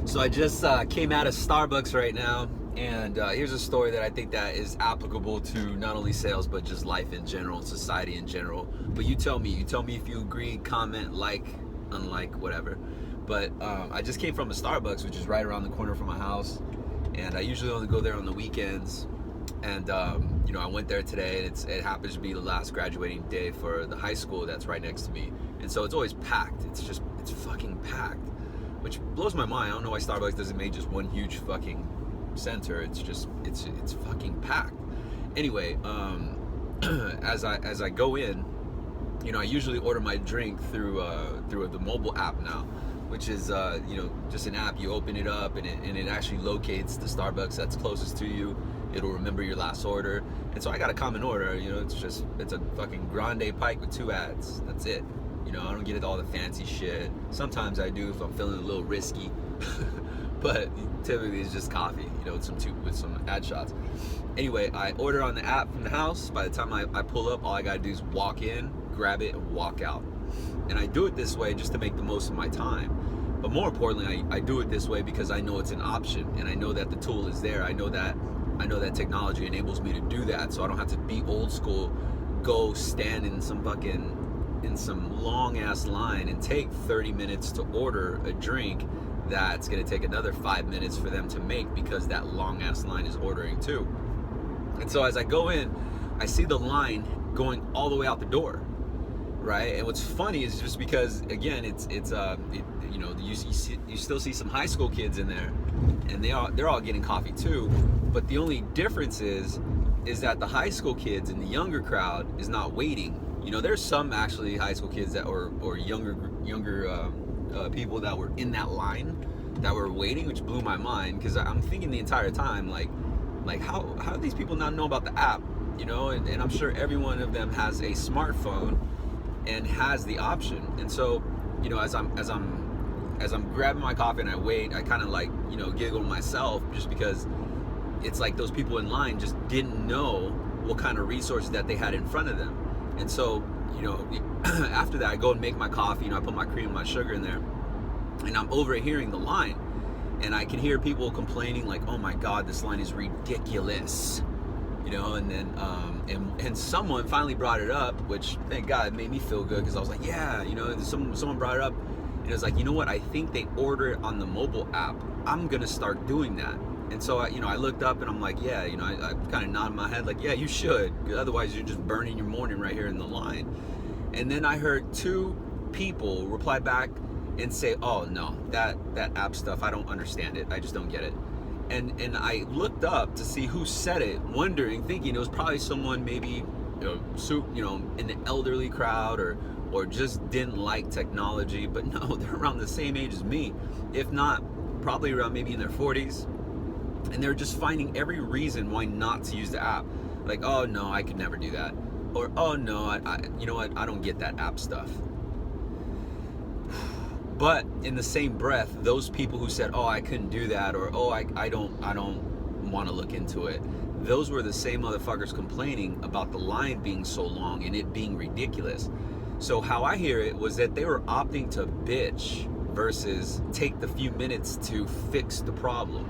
So I just came out of Starbucks right now, and here's a story that I think that is applicable to not only sales but just life in general, society in general. But you tell me if you agree, comment, like, unlike, whatever. But I just came from a Starbucks, which is right around the corner from my house, and I usually only go there on the weekends. And you know, I went there today, and it happens to be the last graduating day for the high school that's right next to me, and so it's always packed. It's fucking packed, which blows my mind. I don't know why Starbucks doesn't make just one huge fucking center. It's fucking packed. Anyway, as I go in, you know, I usually order my drink through the mobile app now, which is you know, just an app. You open it up, and it actually locates the Starbucks that's closest to you. It'll remember your last order. And so I got a common order, you know, it's a fucking grande pike with 2 ads. That's it. You know, I don't get all the fancy shit. Sometimes I do if I'm feeling a little risky. But typically it's just coffee, you know, with some ad shots. Anyway, I order on the app from the house. By the time I pull up, all I gotta do is walk in, grab it, and walk out. And I do it this way just to make the most of my time. But more importantly, I do it this way because I know it's an option, and I know that the tool is there. I know that technology enables me to do that, so I don't have to be old school, go stand in some long ass line and take 30 minutes to order a drink that's gonna take another 5 minutes for them to make, because that long ass line is ordering too. And so as I go in, I see the line going all the way out the door, right? And what's funny is just because, again, you know, you still see some high school kids in there, and they're all getting coffee too. But the only difference is that the high school kids and the younger crowd is not waiting. You know, there's some actually high school kids that or younger people that were in that line that were waiting, which blew my mind, because I'm thinking the entire time, like how do these people not know about the app? You know, and I'm sure every one of them has a smartphone and has the option. And so, you know, as I'm grabbing my coffee and I wait, I kind of, like, you know, giggle myself, just because it's like those people in line just didn't know what kind of resources that they had in front of them. And so, you know, after that, I go and make my coffee, you know, I put my cream and my sugar in there, and I'm overhearing the line, and I can hear people complaining like, oh my God, this line is ridiculous. You know, and then and someone finally brought it up, which, thank God, it made me feel good, because I was like, yeah, you know, someone brought it up, and it was like, you know what, I think they order it on the mobile app. I'm gonna start doing that. And so you know, I looked up and I'm like, yeah, you know, I kind of nodded my head like, yeah, you should, because otherwise you're just burning your morning right here in the line. And then I heard 2 people reply back and say, oh no, that app stuff, I don't understand it, I just don't get it. And I looked up to see who said it, thinking it was probably someone maybe, you know, in the elderly crowd, or just didn't like technology. But no, they're around the same age as me, if not probably around maybe in their 40s, and they're just finding every reason why not to use the app. Like, oh no, I could never do that, or oh no, I you know what, I don't get that app stuff. But in the same breath, those people who said, oh, I couldn't do that, or oh, I don't want to look into it, those were the same motherfuckers complaining about the line being so long and it being ridiculous. So how I hear it was that they were opting to bitch versus take the few minutes to fix the problem.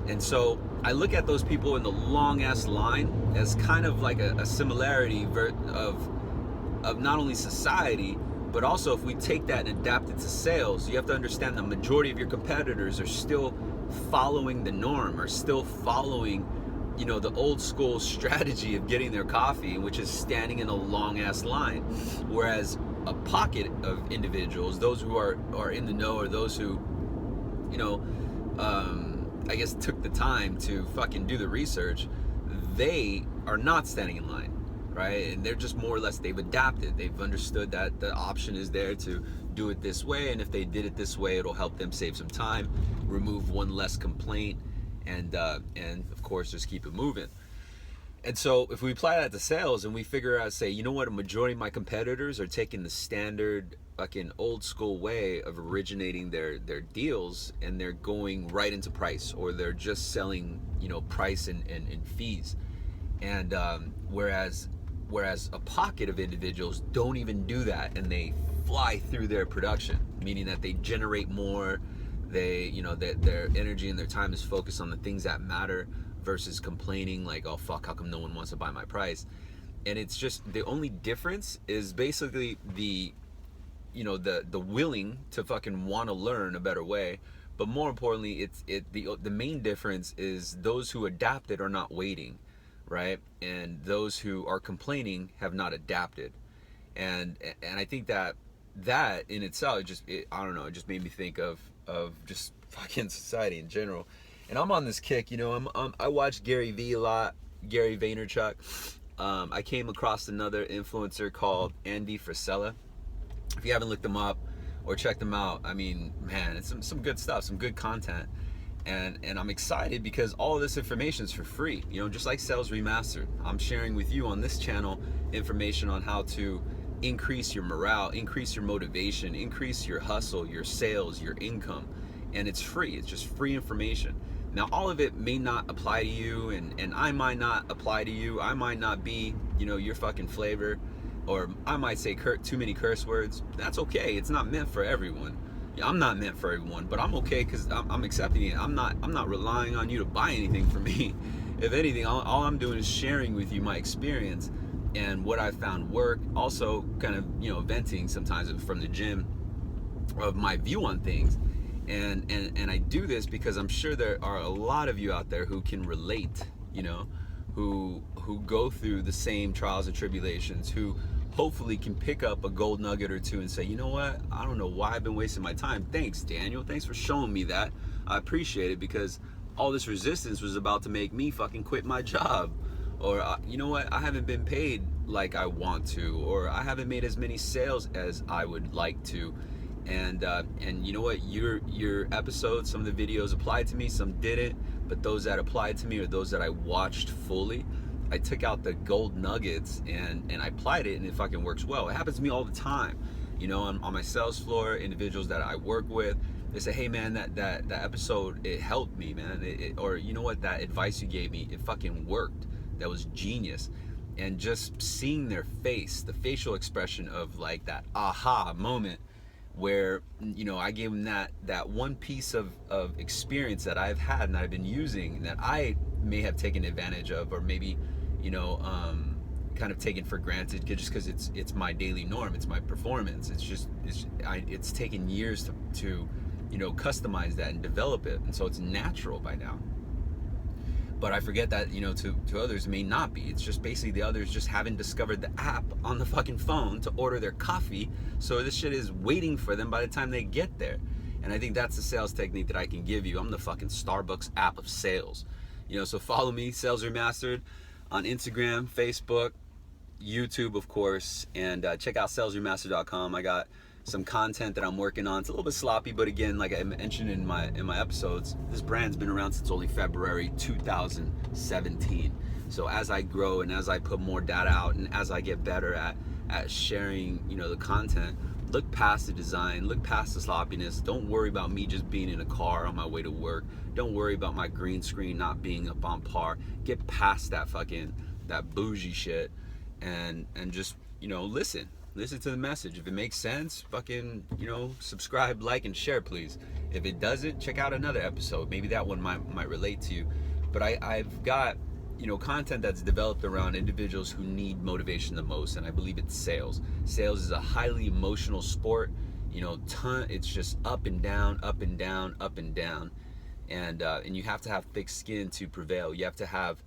And so I look at those people in the long ass line as kind of like a similarity of not only society, but also if we take that and adapt it to sales. You have to understand the majority of your competitors are still following the norm, or still following, you know, the old school strategy of getting their coffee, which is standing in a long ass line. Whereas a pocket of individuals, those who are in the know, or those who, you know, I guess took the time to fucking do the research, they are not standing in line. Right? And they're just more or less, they've adapted. They've understood that the option is there to do it this way, and if they did it this way, it'll help them save some time, remove one less complaint, and of course just keep it moving. And so if we apply that to sales, and we figure out, say, you know what, a majority of my competitors are taking the standard fucking old school way of originating their deals, and they're going right into price, or they're just selling, you know, price and fees. And whereas a pocket of individuals don't even do that, and they fly through their production, meaning that they generate more, They, their energy and their time is focused on the things that matter versus complaining like, oh fuck, how come no one wants to buy my price? And it's just, the only difference is basically the willing to fucking want to learn a better way. But more importantly, the main difference is those who adapted are not waiting, right? And those who are complaining have not adapted. And I think that in itself, I don't know, it just made me think of just fucking society in general. And I'm on this kick, I watch Gary Vee a lot, Gary Vaynerchuk. I came across another influencer called Andy Frisella. If you haven't looked them up or checked them out, I mean, man, it's some good stuff, some good content. And I'm excited because all of this information is for free, just like Sales Remastered. I'm sharing with you on this channel information on how to increase your morale, increase your motivation, increase your hustle, your sales, your income. And it's free. It's just free information. Now, all of it may not apply to you, and I might not apply to you. I might not be, your fucking flavor, or I might say too many curse words. That's okay. It's not meant for everyone. I'm not meant for everyone, but I'm okay because I'm accepting it. I'm not relying on you to buy anything from me. If anything, all I'm doing is sharing with you my experience and what I found work. Also, kind of venting sometimes from the gym of my view on things. And I do this because I'm sure there are a lot of you out there who can relate, who go through the same trials and tribulations, who hopefully can pick up a gold nugget or two and say, you know what, I don't know why I've been wasting my time. Thanks, Daniel. Thanks for showing me that. I appreciate it, because all this resistance was about to make me fucking quit my job. Or, you know what, I haven't been paid like I want to, or I haven't made as many sales as I would like to. And you know what, your episodes, some of the videos applied to me, some didn't, but those that applied to me, or those that I watched fully, I took out the gold nuggets and I applied it, and it fucking works well. It happens to me all the time, on my sales floor. Individuals that I work with, they say, hey man, that episode, it helped me, man. Or you know what, that advice you gave me, it fucking worked. That was genius. And just seeing their face, the facial expression of like that aha moment, where I gave them that one piece of experience that I've had and I've been using, that I may have taken advantage of, or maybe kind of taken for granted, just because it's my daily norm, it's my performance. It's taken years to customize that and develop it, and so it's natural by now. But I forget that, to others may not be. It's just basically the others just haven't discovered the app on the fucking phone to order their coffee. So this shit is waiting for them by the time they get there. And I think that's the sales technique that I can give you. I'm the fucking StarBucks app of sales. So follow me, Sales Remastered, on Instagram, Facebook, YouTube, of course. And check out SalesRemastered.com. I got some content that I'm working on. It's a little bit sloppy, but again, like I mentioned in my episodes, this brand's been around since only February 2017. So as I grow and as I put more data out, and as I get better at sharing, the content, look past the design, look past the sloppiness. Don't worry about me just being in a car on my way to work. Don't worry about my green screen not being up on par. Get past that bougie shit and just, listen to the message. If it makes sense, fucking, subscribe, like, and share, please. If it doesn't, check out another episode. Maybe that one might relate to you. But I've got, content that's developed around individuals who need motivation the most, and I believe it's sales. Sales is a highly emotional sport. It's just up and down, up and down, up and down. And you have to have thick skin to prevail. You have to have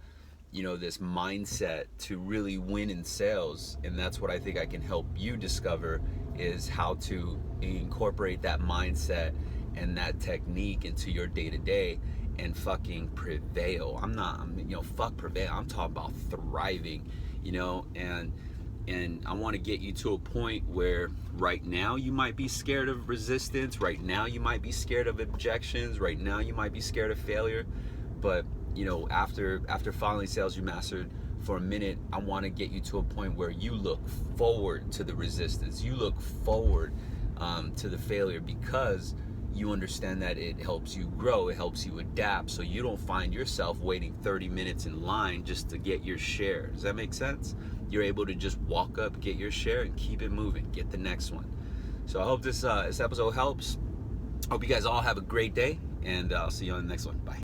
this mindset to really win in sales. And that's what I think I can help you discover, is how to incorporate that mindset and that technique into your day-to-day and fucking prevail. Fuck prevail. I'm talking about thriving, and I want to get you to a point where right now you might be scared of resistance. Right now you might be scared of objections. Right now you might be scared of failure. But after following Sales Remastered for a minute, I want to get you to a point where you look forward to the resistance. You look forward to the failure, because you understand that it helps you grow, it helps you adapt, so you don't find yourself waiting 30 minutes in line just to get your share. Does that make sense? You're able to just walk up, get your share, and keep it moving, get the next one. So I hope this episode helps. Hope you guys all have a great day, and I'll see you on the next one. Bye.